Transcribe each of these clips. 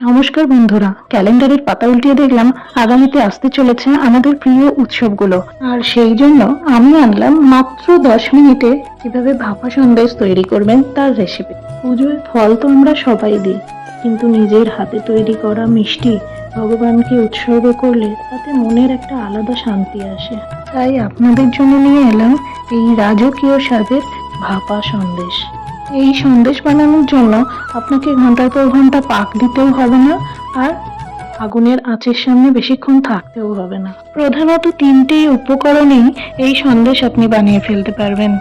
নমস্কার বন্ধুরা, ক্যালেন্ডারের পাতা উল্টিয়ে দেখলাম আগামীতে আসতে চলেছে আমাদের প্রিয় উৎসবগুলো। আর সেই জন্য আমি আনলাম মাত্র 10 মিনিটে কিভাবে ভাপা সন্দেশ তৈরি করবেন তার রেসিপি। পুজোয় ফল তো আমরা সবাই দিই, কিন্তু নিজের হাতে তৈরি করা মিষ্টি ভগবানকে উৎসর্গ করলে তাতে মনের একটা আলাদা শান্তি আসে। তাই আপনাদের জন্য নিয়ে এলাম এই রাজকীয় স্বাদের ভাপা সন্দেশ। এই সন্দেশ বানানোর জন্য আপনাকে ঘন্টার পর ঘন্টা পাক দিতেও হবে না, আর আগুনের আঁচের সামনে বেশিক্ষণ থাকতেও হবে না। প্রধানত তিনটি উপকরণেই এই সন্দেশ আপনি বানিয়ে ফেলতে পারবেন।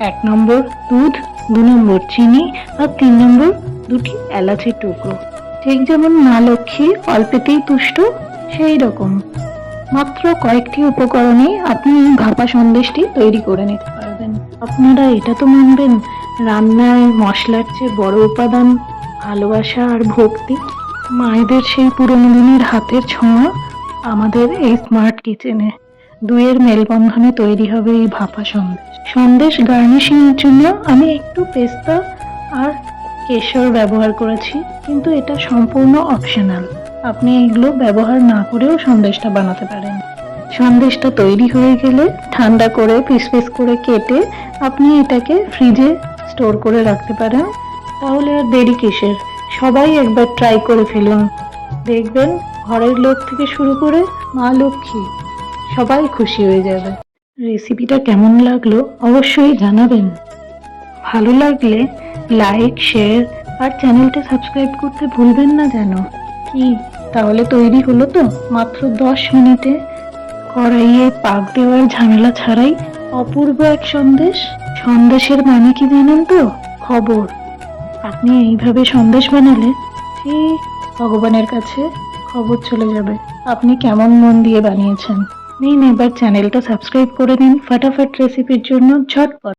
1 নম্বর দুধ, 2 নম্বর চিনি, আর 3 নম্বর 2টি এলাচের টুকরো। ঠিক যেমন মা লক্ষ্মী অল্পেতেই তুষ্ট, সেই রকম মাত্র কয়েকটি উপকরণে আপনি ভাপা সন্দেশটি তৈরি করে নিতে পারবেন। আপনারা এটা তো মানবেন, রান্নায় মশলার চেয়ে বড় উপাদান ভালোবাসা আর ভক্তি। মায়েদের সেই পুরোনো দিনের হাতের ছোঁয়া আমাদের এই স্মার্ট কিচেনে, দুইয়ের মেলবন্ধনে তৈরি হবে এই ভাপা সন্দেশ। সন্দেশ গার্নিশিং এর জন্য আমি একটু পেস্তা আর কেশর ব্যবহার করেছি, কিন্তু এটা সম্পূর্ণ অপশনাল। আপনি এগুলো ব্যবহার না করেও সন্দেশটা বানাতে পারেন। সন্দেশটা তৈরি হয়ে গেলে ঠান্ডা করে পিস পিস করে কেটে আপনি এটাকে ফ্রিজে স্টোর করে রাখতে পারেন। তাহলে আর দেরি কিসের, সবাই একবার ট্রাই করে ফেলুন। দেখবেন ঘরের লোক থেকে শুরু করে মা লক্ষ্মী সবাই খুশি হয়ে যাবে। রেসিপিটা কেমন লাগলো অবশ্যই জানাবেন। ভালো লাগলে লাইক, শেয়ার আর চ্যানেলটা সাবস্ক্রাইব করতে ভুলবেন না যেন। কি তাহলে তৈরি হলো তো মাত্র 10 মিনিটে কড়াইয়ে পাক দেওয়ার ঝামেলা ছাড়াই অপূর্ব এক সন্দেশ। সন্দেশের মানে কি জানেন তো? খবর। আপনি এইভাবে সন্দেশ বানালে ঠিক ভগবানের কাছে খবর চলে যাবে আপনি কেমন মন দিয়ে বানিয়েছেন। নিন এবার চ্যানেলটা সাবস্ক্রাইব করে নিন ফটাফট রেসিপির জন্য ঝটপট।